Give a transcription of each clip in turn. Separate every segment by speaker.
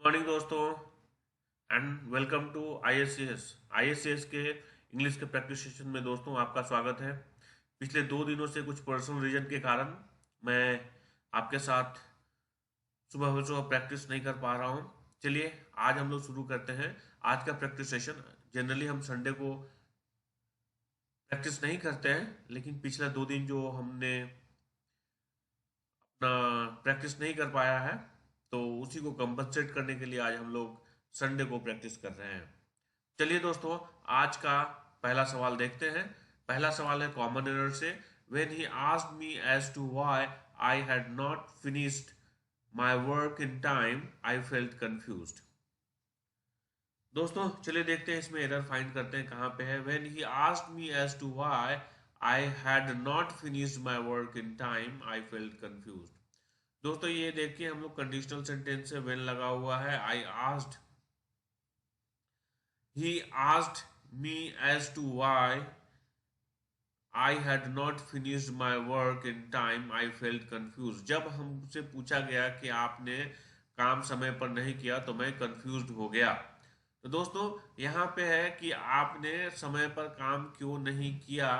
Speaker 1: Morning दोस्तों and welcome to आईएससीएस के English के प्रैक्टिस सेशन में दोस्तों आपका स्वागत है। पिछले 2 दिनों से कुछ पर्सनल रीजन के कारण मैं आपके साथ सुबह सुबह प्रैक्टिस नहीं कर पा रहा हूँ। चलिए आज हम लोग शुरू करते हैं आज का प्रैक्टिस सेशन। जनरली हम संडे को प्रैक्टिस नहीं करते हैं, लेकिन पिछले 2 दिन जो हमने अपना प्रैक्टिस नहीं कर पाया है, तो उसी को कंपनसेट करने के लिए आज हम लोग संडे को प्रैक्टिस कर रहे हैं। चलिए दोस्तों, आज का पहला सवाल देखते हैं। पहला सवाल है कॉमन एरर से। When he asked me as to why I had not finished my work in time I felt confused. दोस्तों चलिए देखते हैं, इसमें एरर फाइंड करते हैं कहाँ पे है। When he asked me as to why I had not finished my work in time I felt confused. दोस्तों ये देखिए, हम लोग कंडीशनल सेंटेंस से व्हेन लगा हुआ है। I asked, he asked me as to why I had not finished my work in time I felt confused। जब हमसे पूछा गया कि आपने काम समय पर नहीं किया तो मैं कंफ्यूज्ड हो गया। तो दोस्तों यहाँ पे है कि आपने समय पर काम क्यों नहीं किया।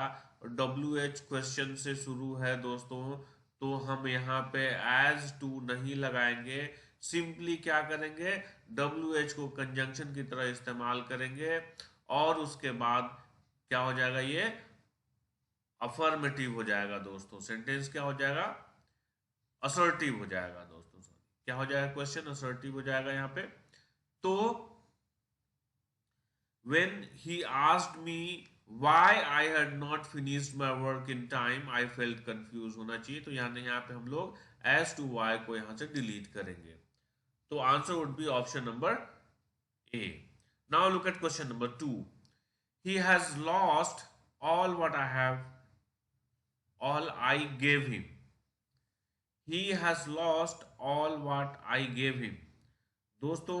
Speaker 1: डब्ल्यू एच क्वेश्चन से शुरू है दोस्तों, तो हम यहाँ पे एज टू नहीं लगाएंगे। सिंपली क्या करेंगे, डब्ल्यू एच को कंजंक्शन की तरह इस्तेमाल करेंगे और उसके बाद क्या हो जाएगा, ये अफर्मेटिव हो जाएगा दोस्तों। सेंटेंस क्या हो जाएगा, असर्टिव हो जाएगा दोस्तों। सॉरी, क्या हो जाएगा, क्वेश्चन असर्टिव हो जाएगा यहाँ पे। तो when he asked me why I had not finished my work in time I felt confused होना चाहिए। तो यहाँ पे हम लोग as to why को यहाँ से डिलीट करेंगे। तो answer would be option number A. Now look at question number 2। he has lost all I gave him। he has lost all what I gave him। दोस्तों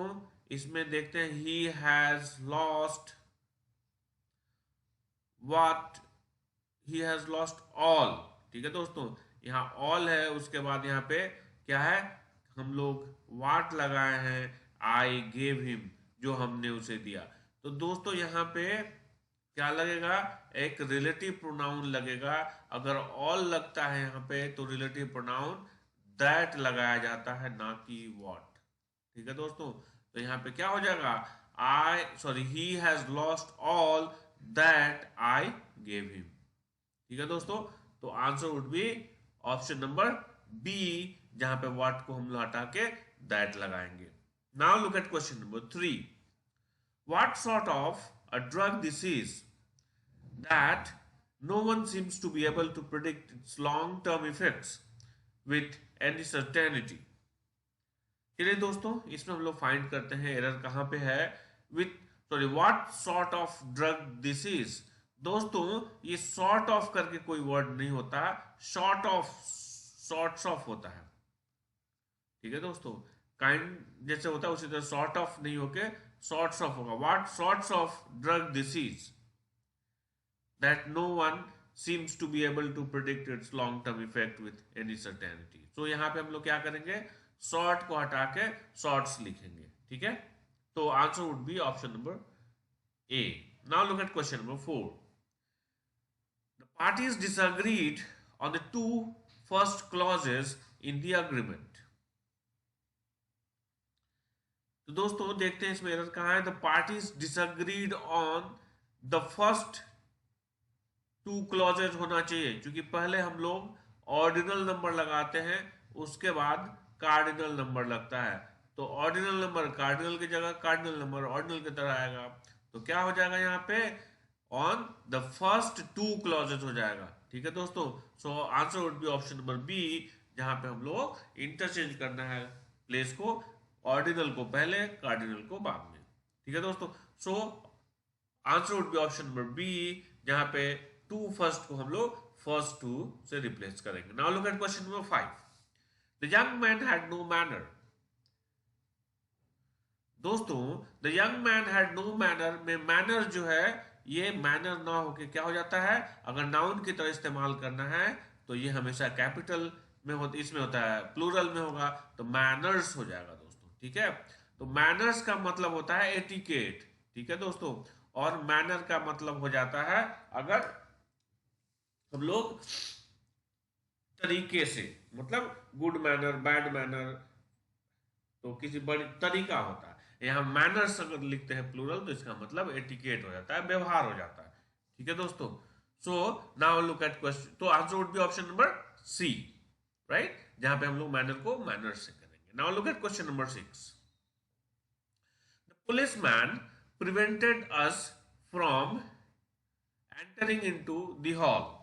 Speaker 1: इसमें देखते हैं, he has lost what, he has lost all। ठीक है दोस्तों, यहाँ all है, उसके बाद यहाँ पे क्या है, हम लोग what लगाए हैं, I gave him, जो हमने उसे दिया। तो दोस्तों यहाँ पे क्या लगेगा, एक रिलेटिव प्रोनाउन लगेगा। अगर ऑल लगता है यहाँ पे तो रिलेटिव प्रोनाउन दैट लगाया जाता है, ना कि व्हाट। ठीक है दोस्तों, तो यहाँ पे क्या हो जाएगा, he has lost all that I gave him. ठीक है दोस्तों, तो answer would be option number B, जहां पे व्हाट को हम लोग हटा के दैट लगाएंगे। Now look at question number 3। What sort of a drug disease that no one seems to be able to predict its long-term effects with any certainty। चलिए दोस्तों, इसमें हम लोग फाइंड करते हैं एरर कहाँ पे है। What sort of drug disease. दोस्तों ये सॉर्ट ऑफ करके कोई वर्ड नहीं होता, शॉर्ट्स ऑफ होता है। ठीक है दोस्तों, काइंड जैसे होता है उसी तरह सॉर्ट ऑफ नहीं होके शॉर्ट्स ऑफ होगा। What sorts of drug disease that no one seems to be able to predict its long term effect with any certainty। so यहाँ पे हम लोग क्या करेंगे, शॉर्ट को हटा के शॉर्ट्स लिखेंगे। ठीक है, तो answer would be option number A. Now look at question number 4। The parties disagreed on the two first clauses in the agreement। तो दोस्तों देखते हैं इसमें एरर कहाँ है। The parties disagreed on the first two clauses होना चाहिए, क्योंकि पहले हम लोग ऑर्डिनल नंबर लगाते हैं, उसके बाद कार्डिनल नंबर लगता है। तो ऑर्डिनल नंबर कार्डिनल की जगह कार्डिनल नंबर ऑर्डिनल की तरह आएगा। तो क्या हो जाएगा यहाँ पे, on the first two clauses हो जाएगा। ठीक है दोस्तों, so answer would be option number B, जहां पे हम लोग इंटरचेंज करना है प्लेस को, ऑर्डिनल को पहले कार्डिनल को बाद में। ठीक है दोस्तों, so answer would be option number B, जहां पे टू फर्स्ट को हम लोग फर्स्ट टू से रिप्लेस करेंगे। Now look at question number 5। The young man had no manner. दोस्तों the young man had no manner में मैनर जो है, ये मैनर ना होके क्या हो जाता है, अगर नाउन की तरह इस्तेमाल करना है तो ये हमेशा कैपिटल में होता, इसमें होता है प्लूरल में होगा, तो मैनर्स हो जाएगा दोस्तों। ठीक है, तो मैनर्स का मतलब होता है एटिकेट, ठीक है दोस्तों। और मैनर का मतलब हो जाता है अगर हम लोग तरीके से, मतलब गुड मैनर, बैड मैनर, तो किसी बड़ी तरीका होता है। यहाँ मैनर्स अगर लिखते हैं प्लूरल तो इसका मतलब एटिकेट हो जाता है, व्यवहार हो जाता है, ठीक है दोस्तों। So now look at question, तो answer would be option number C, right, जहां पे हम लोग मैनर को मैनर से करेंगे। Now look at question number 6। The policeman prevented us from entering into the hall.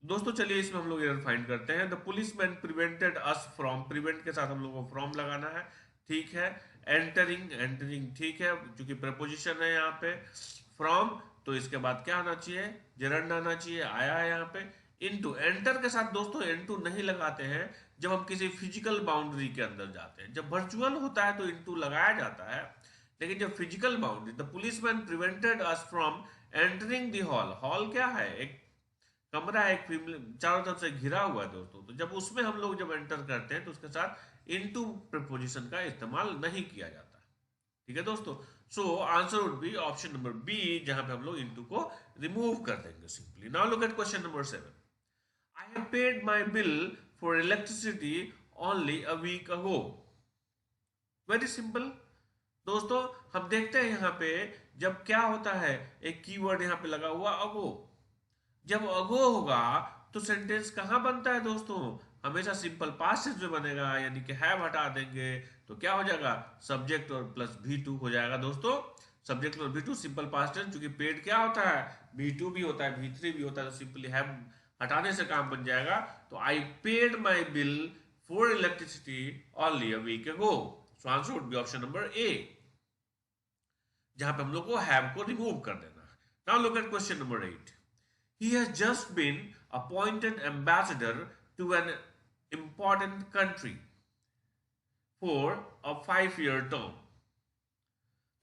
Speaker 1: दोस्तों चलिए इसमें हम लोग एरर फाइंड करते हैं। The policeman prevented us from, prevent के साथ हम लोग को फ्रॉम लगाना है, ठीक है। एंटरिंग, एंटरिंग ठीक है, क्योंकि प्रपोजिशन है यहाँ पे। फ्रॉम, तो इसके बाद क्या आना चाहिए, जेरंड आना चाहिए, आया है यहाँ पे। इनटू, एंटर के साथ दोस्तों इनटू नहीं लगाते हैं जब हम किसी फिजिकल बाउंड्री के अंदर जाते हैं। जब वर्चुअल होता है तो इनटू लगाया जाता है, लेकिन जब physical boundary, the policeman prevented us from entering the hall, hall क्या है, एक कमरा है, एक चारों तरफ से घिरा हुआ है दोस्तों, तो जब उसमें हम लोग जब एंटर करते हैं तो उसके साथ इनटू प्रीपोजिशन का इस्तेमाल नहीं किया जाता, ठीक है दोस्तों। So answer would be option number B, जहां पे हम लोग इनटू को रिमूव कर देंगे simply. Now look at question number 7। I have paid my bill for electricity only a week ago. Very simple दोस्तों, हम देखते हैं यहाँ पे जब क्या होता है, एक कीवर्ड यहाँ पे लगा हुआ अगो। जब अगो होगा तो सेंटेंस कहां बनता है दोस्तों, हमेशा सिंपल पास्ट टेंस में बनेगा, यानी कि हैव हटा देंगे तो क्या हो जाएगा, सब्जेक्ट और प्लस V2 हो जाएगा दोस्तों। सब्जेक्ट और V2 सिंपल पास्ट टेंस, क्योंकि पेड क्या होता है, V2 भी होता है, V3 भी होता है, तो सिंपली हैव हटाने से काम बन जाएगा। तो I paid my bill for electricity only a week ago. So answer would be option number A, जहां पे हम लोग को हैव को रिमूव कर देना। Now look at question number 8। He has just been appointed ambassador to an important country for a 5-year term.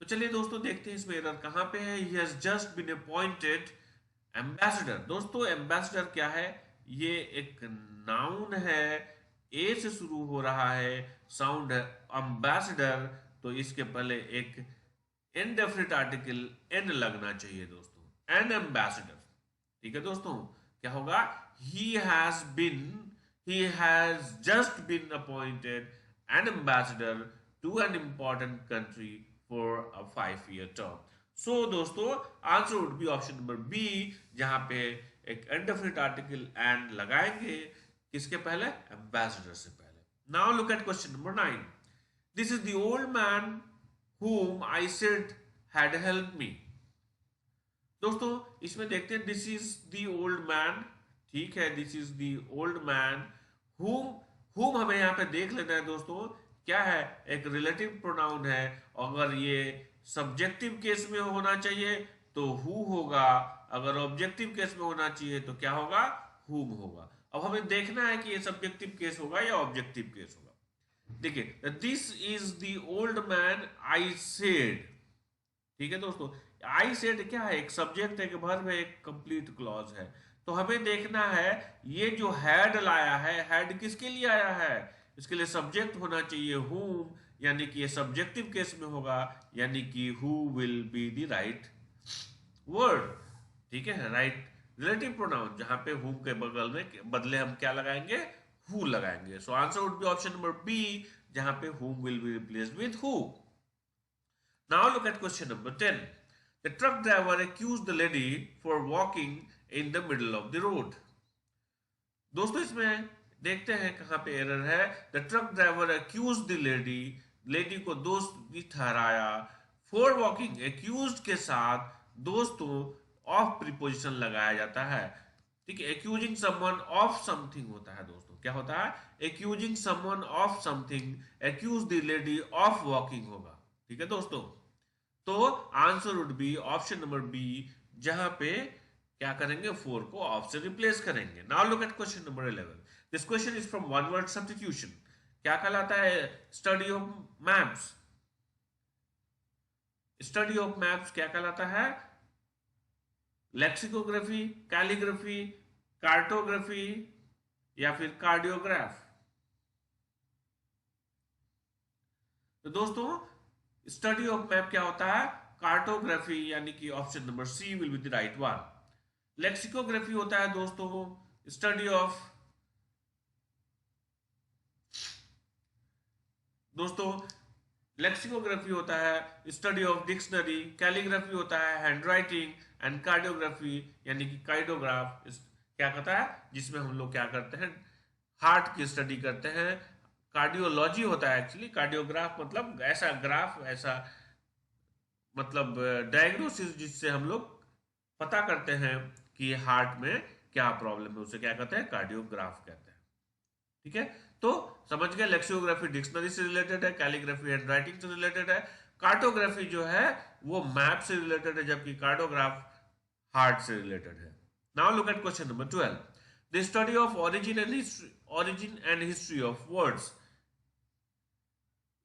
Speaker 1: तो चलिए दोस्तों देखते हैं इसमें एरर कहां पे है। He has just been appointed ambassador। दोस्तों एम्बेसडर क्या है, ये एक नाउन है, ए से शुरू हो रहा है, साउंड है अम्बेसडर, तो इसके पहले एक इनडेफिनिट आर्टिकल एन लगना चाहिए दोस्तों, एन एम्बेसडर, ठीक है दोस्तों। क्या होगा, he has been, he has just been appointed an ambassador to an important country for a 5-year term. So दोस्तों answer would be option number B, जहां पे एक इंडेफिनिट आर्टिकल एंड लगाएंगे, किसके पहले, एम्बेसडर से पहले। Now look at question number 9। This is the old man whom I said had helped me। दोस्तों इसमें देखते हैं, this is the old man, ठीक है, this is the old man हुम, हुम हमें यहाँ पे देख लेना है दोस्तों, क्या है, एक रिलेटिव प्रोनाउन है। अगर ये सब्जेक्टिव केस में होना चाहिए तो हु होगा, अगर ऑब्जेक्टिव केस में होना चाहिए तो क्या होगा, हुम होगा। अब हमें देखना है कि ये सब्जेक्टिव केस होगा या ऑब्जेक्टिव केस होगा। देखिए, this is the old man I said, ठीक है दोस्तों। आई सेड क्या है, एक सब्जेक्ट है, एक वर्ब है, एक कंप्लीट क्लॉज है। तो हमें देखना है ये जो हैड लाया है, हैड किसके लिए आया है, इसके लिए सब्जेक्ट होना चाहिए हुम, यानी कि ये सब्जेक्टिव केस में होगा, यानी कि who will be the right word, ठीक है, राइट रिलेटिव प्रोनाउन, जहां पे हुम के बगल में बदले हम क्या लगाएंगे, हु लगाएंगे। So answer would be option number B, जहां पे whom will be replaced with who. Now look at question number 10. The truck driver accused the lady for walking in the middle of the road. दोस्तों इसमें देखते हैं कहां पे error है। The truck driver accuse the lady, lady को दोस्त भी ठहराया, फॉर वॉकिंग, एक्यूज के साथ दोस्तों ऑफ प्रीपोजिशन लगाया जाता है, ठीक है। एक्यूजिंग समवन ऑफ समथिंग होता है दोस्तों, क्या होता है, accusing someone of something, accuse the lady of walking होगा, ठीक है दोस्तों। तो answer would be option number B, जहां पे क्या करेंगे, 4 को ऑफ से रिप्लेस करेंगे। Now look at question number 11। This question is from one word substitution. क्या कहलाता है, study of maps. Study of maps क्या कहलाता है, लेक्सिकोग्राफी, कैलीग्राफी, कार्टोग्राफी या फिर कार्डियोग्राफ। तो दोस्तों स्टडी ऑफ मैप क्या होता है? कार्टोग्राफी, यानी कि option number C will be the right one. Lexicography होता है दोस्तों स्टडी ऑफ, दोस्तों लेक्सिकोग्राफी होता है स्टडी ऑफ डिक्शनरी, कैलीग्राफी होता है हैंड राइटिंग, एंड कार्डियोग्राफी यानी कि कार्डियोग्राफ क्या कहता है, जिसमें हम लोग क्या करते हैं, हार्ट की स्टडी करते हैं। कार्डियोलॉजी होता है एक्चुअली, कार्डियोग्राफ मतलब ऐसा ग्राफ, ऐसा मतलब डायग्नोसिस जिससे हम लोग पता करते हैं कि हार्ट में क्या प्रॉब्लम है, उसे क्या कहते हैं, कार्डियोग्राफ कहते हैं। ठीक है, तो समझ गए, लेक्सियोग्राफी डिक्शनरी से रिलेटेड है, कैलीग्राफी हैंड राइटिंग से रिलेटेड है, कार्टोग्राफी जो है वो मैप से रिलेटेड है, जबकि कार्डोग्राफ हार्ट से रिलेटेड है। Now look at question number 12, the study of origin and history of words,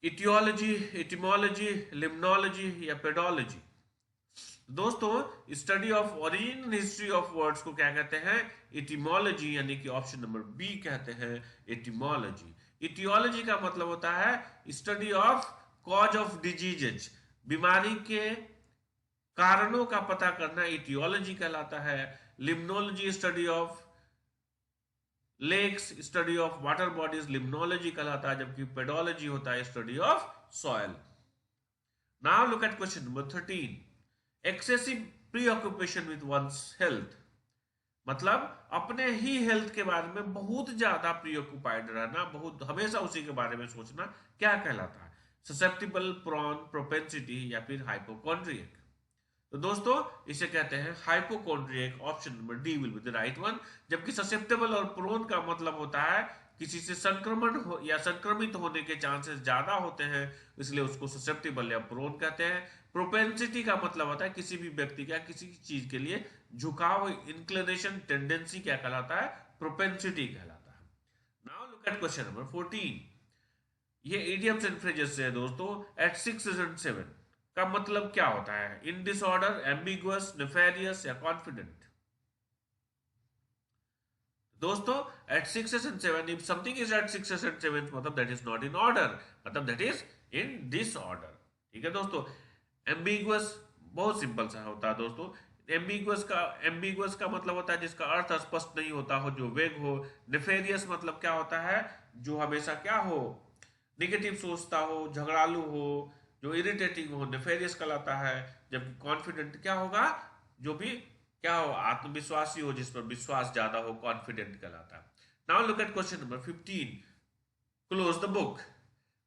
Speaker 1: aetiology, etymology, limnology या पेडोलॉजी। दोस्तों study of origin history of words को क्या कहते हैं, इटिमोलॉजी, यानी कि ऑप्शन नंबर बी कहते हैं, इटिमोलॉजी। इटियोलॉजी का मतलब होता है study of cause of diseases, बीमारी के कारणों का पता करना इटियोलॉजी कहलाता है। Limnology study of lakes, study of water bodies, limnology कहलाता है, जबकि पेडोलॉजी होता है study of soil. Now look at question number 13, excessive preoccupation with one's health, मतलब अपने ही हेल्थ के बारे में बहुत ज्यादा प्रीऑक्यूपाइड रहना, बहुत हमेशा उसी के बारे में सोचना, क्या कहलाता है, ससेप्टिबल, प्रॉन, प्रोपेंसिटी या फिर हाइपोकॉन्ड्रियक। तो दोस्तों इसे कहते हैं hypochondriac, option number D will be the right one. जबकि ससेप्टेबल और प्रोन का मतलब होता है किसी से संक्रमण हो या संक्रमित होने के चांसेस ज्यादा होते हैं, इसलिए उसको ससेप्टेबल या प्रोन कहते हैं। प्रोपेंसिटी का मतलब होता है किसी भी व्यक्ति का किसी चीज के लिए झुकाव, इंक्लिनेशन, टेंडेंसी क्या कहलाता है, प्रोपेंसिटी कहलाता है। Now look at question number 14, ये इडियम्स एंड फ्रेजेस से है दोस्तों। एट 6 and 7 का मतलब क्या होता है, इन डिसऑर्डर, एम्बिगुअस, नेफेरियस या कॉन्फिडेंट। दोस्तों at 6 and 7, if something is at 6 and 7 मतलब that is not in order, मतलब दैट इज इन डिसऑर्डर। ठीक है दोस्तों, एम्बिगुअस बहुत सिंपल सा होता है दोस्तों। एम्बिगुअस का मतलब होता है जिसका अर्थ स्पष्ट नहीं होता हो, जो वेग हो। नेफेरियस मतलब क्या होता है, जो हमेशा क्या हो, निगेटिव सोचता हो, झगड़ालू हो, जो इरिटेटिंग हो, नेफेरियस कहलाता है। जबकि कॉन्फिडेंट क्या होगा, जो भी क्या हो, आत्मविश्वासी हो, जिस पर विश्वास ज्यादा हो, कॉन्फिडेंट कहलाता है। Now look at question number 15, close the book.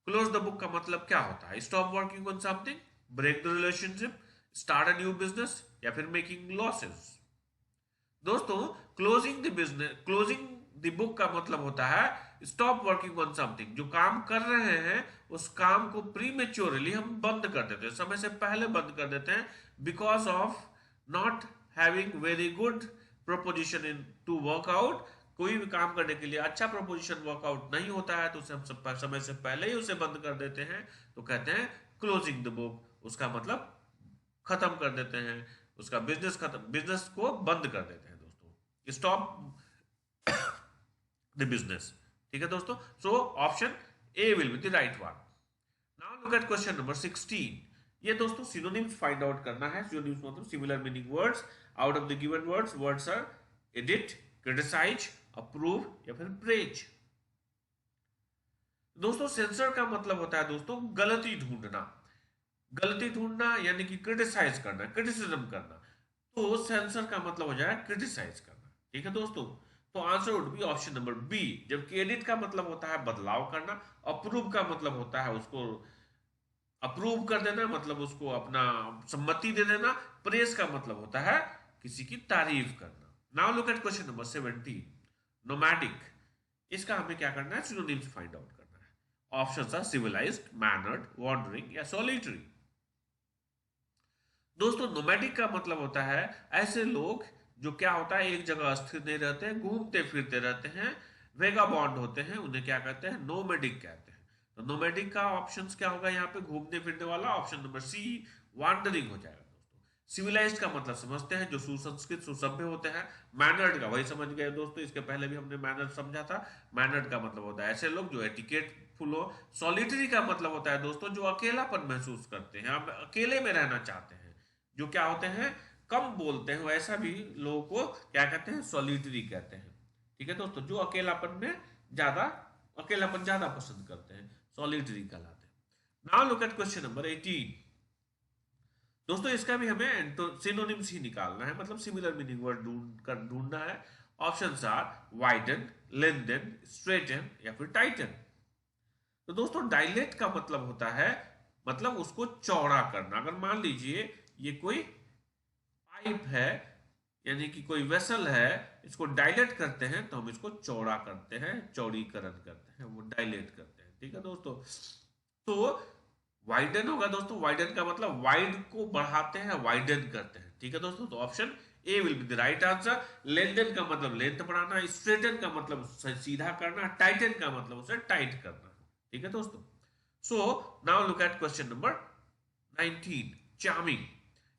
Speaker 1: Close the book का मतलब क्या होता है, stop working on something, break the relationship, start a new business या फिर मेकिंग लॉसेस। दोस्तों क्लोजिंग द बुक का मतलब होता है स्टॉप वर्किंग ऑन समथिंग, जो काम कर रहे हैं उस काम को प्रीमेच्योरली हम बंद कर देते हैं, समय से पहले बंद कर देते हैं, because of not having very good proposition in to work out. कोई भी काम करने के लिए अच्छा प्रोपोजिशन वर्कआउट नहीं होता है तो उसे हम समय से पहले ही उसे बंद कर देते हैं, तो कहते हैं क्लोजिंग द बुक। उसका मतलब खत्म कर देते हैं, उसका बिजनेस खत्म, बिजनेस को बंद कर देते हैं दोस्तों, स्टॉप द बिजनेस। ठीक है दोस्तों, so option A will be the right one. Now look at question number 16, ये दोस्तों सिनोनिम्स फाइंड आउट करना है। सिनोनिम्स मतलब similar meaning words out of the given words. Words are edit, criticise, approve या फिर प्रेज। दोस्तों sensor का मतलब होता है दोस्तों गलती ढूंढना, गलती ढूंढना यानी कि क्रिटिसाइज करना, क्रिटिसिज्म करना। तो सेंसर का मतलब हो जाए क्रिटिसाइज करना। ठीक है दोस्तों, तो answer would be option number B. जबकि एडिट का मतलब होता है बदलाव करना, अप्रूव का मतलब होता है उसको अप्रूव कर देना, मतलब उसको अपना सम्मति दे देना। प्रेस का मतलब होता है किसी की तारीफ करना। Now look at question number 17, nomadic. इसका हमें क्या करना है, सिनोनिम्स फाइंड आउट करना है। Options are civilised, mannered, wandering या सॉलिटरी। दोस्तों नोमैडिक का मतलब होता है ऐसे लोग जो क्या होता है एक जगह स्थिर नहीं रहते हैं, घूमते फिरते रहते हैं, वेगाबॉन्ड होते हैं, उन्हें क्या कहते हैं, नोमैडिक कहते हैं। तो नोमैडिक का ऑप्शन क्या होगा यहाँ पे, घूमने फिरने वाला, ऑप्शन नंबर सी, वॉन्डरिंग हो जाएगा दोस्तों। सिविलाइज्ड का मतलब समझते हैं, जो सुसंस्कृत सुसभ्य होते हैं। मैनर्ड का वही समझ गए दोस्तों, इसके पहले भी हमने मैनर्ड समझा था। मैनर्ड का मतलब होता है ऐसे लोग जो एटिकेटफुल हो। सॉलिटरी का मतलब होता है दोस्तों जो अकेलापन महसूस करते हैं, आप अकेले में रहना चाहते हैं, जो क्या होते हैं, कम बोलते हैं, वैसा भी लोगों को क्या कहते हैं, सॉलिटरी कहते हैं। ठीक है दोस्तों, जो ज्यादा अकेलापन ज्यादा पसंद करते हैं, सॉलिटरी कहलाते हैं। Now look at question number 18। दोस्तों इसका भी हमें सिनोनिम्स ही निकालना है, मतलब सिमिलर मीनिंग वर्ड ढूंढना है। Options are widen, lengthen, straighten या फिर टाइटन। तो दोस्तों डायलेट का मतलब होता है, मतलब उसको चौड़ा करना। अगर मान लीजिए ये कोई पाइप है, यानी कि कोई वेसल है, इसको डायलेट करते हैं तो हम इसको चौड़ा करते हैं, चौड़ीकरण करते हैं, वो डायलेट करते हैं। ठीक है दोस्तों, तो वाइडन होगा दोस्तों, वाइडन का मतलब वाइड को बढ़ाते हैं, वाइडन करते हैं। ठीक है दोस्तों, तो option A will be the right answer. Lengthen का मतलब लेंथ बढ़ाना, स्ट्रेटन का मतलब सीधा करना, टाइटन का मतलब उसे टाइट करना। ठीक है दोस्तों, so now look at question number 19, charming.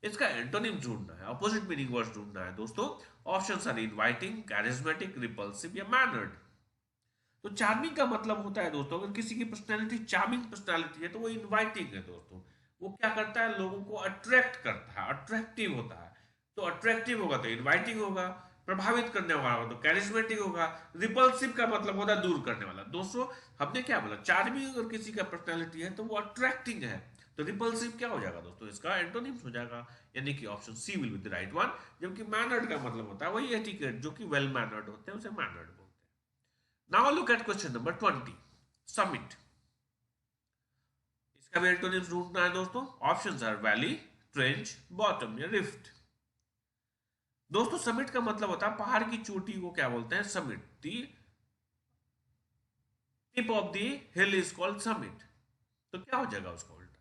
Speaker 1: इसका एंटोनिम ढूंढना है, अपोजिट मीनिंग वर्ड्स ढूंढना है दोस्तों। Options are inviting, charismatic, repulsive या मैनर्ड। तो चार्मिंग का मतलब होता है दोस्तों, अगर किसी की पर्सनैलिटी चार्मिंग पर्सनैलिटी है तो वो इनवाइटिंग है दोस्तों। वो क्या करता है, लोगों को अट्रैक्ट करता है, अट्रैक्टिव होता है। तो अट्रैक्टिव होगा तो इनवाइटिंग होगा, प्रभावित करने वाला होगा तो कैरिज्मेटिक होगा। रिपल्सिव का मतलब होता है दूर करने वाला। दोस्तों हमने क्या बोला, चार्मिंग अगर किसी का पर्सनैलिटी है तो वो अट्रैक्टिंग है, तो रिपल्सिव क्या हो जाएगा दोस्तों, इसका एंटोनिम्स हो जाएगा, यानी कि option C will be the right one. जबकि मैनर्ड का मतलब होता है वही एटिकेट, जो कि वेल मैनर्ड होते हैं उसे मैनर्ड बोलते हैं। Now look at question number 20, summit। इसका भी एंटोनिम्स ढूंढना है दोस्तों। Options are valley, trench, bottom या रिफ्ट। दोस्तों समिट का मतलब होता है पहाड़ की चोटी को क्या बोलते हैं, summit. The tip of the hill is called summit. तो क्या हो जाएगा उसका उल्टा,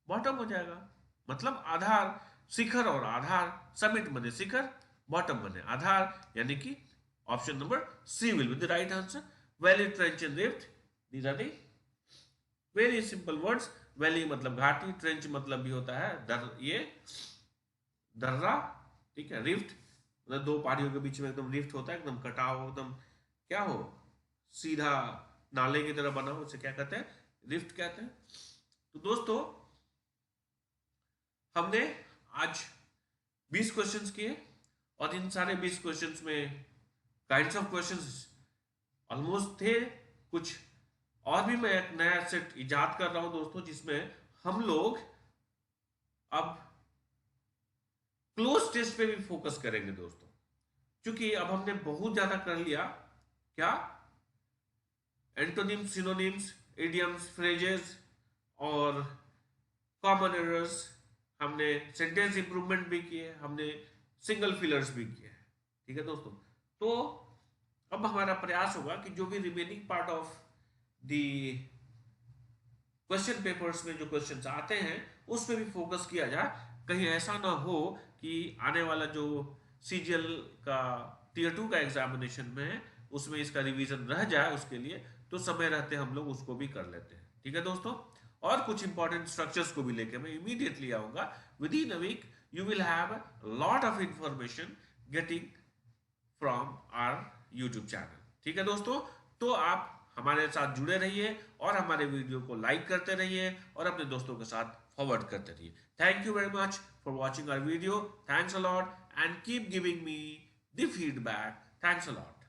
Speaker 1: बॉटम हो जाएगा। मतलब आधार, शिखर और आधार, समिट बने शिखर, बॉटम बने आधार, यानी कि option number C will be the right answer. Valley, trench and rift, these are the very simple words. Valley मतलब घाटी, ट्रेंच मतलब भी होता है ये दर्रा, ठीक है। रिफ्ट मतलब दो पहाड़ियों के बीच में एकदम रिफ्ट होता है, एकदम कटाव, एकदम क्या हो, सीधा नाले की तरह बना हो, उसे क्या कहते हैं, रिफ्ट कहते हैं। तो दोस्तों हमने आज 20 क्वेश्चंस किए, और इन सारे 20 क्वेश्चंस में काइंड्स ऑफ क्वेश्चंस ऑलमोस्ट थे। कुछ और भी मैं एक नया सेट इजाद कर रहा हूं दोस्तों, जिसमें हम लोग अब क्लोज टेस्ट पे भी फोकस करेंगे दोस्तों, क्योंकि अब हमने बहुत ज्यादा कर लिया क्या, एंटोनिम्स, सिनोनिम्स, इडियम्स, फ्रेजेस और कॉमन एरर्स। हमने सेंटेंस इंप्रूवमेंट भी किए, हमने सिंगल फिलर्स भी किए। ठीक है दोस्तों, तो अब हमारा प्रयास होगा कि जो भी remaining part of the question papers में जो क्वेश्चंस आते हैं उस पर भी फोकस किया जाए। कहीं ऐसा ना हो कि आने वाला जो सीजीएल का टीयर 2 का एग्जामिनेशन में है उसमें इसका रिवीजन रह जाए, उसके लिए तो समय रहते हम लोग उसको भी कर लेते हैं। ठीक है दोस्तों, और कुछ इंपॉर्टेंट स्ट्रक्चर्स को भी लेकर मैं इमीडिएटली आऊंगा। With in a week you will have lot of information getting from our YouTube channel. ठीक है दोस्तों, तो आप हमारे साथ जुड़े रहिए और हमारे वीडियो को लाइक करते रहिए और अपने दोस्तों के साथ फॉरवर्ड करते रहिए। Thank you very much for watching our video. Thanks a lot and keep giving me the feedback. Thanks a lot.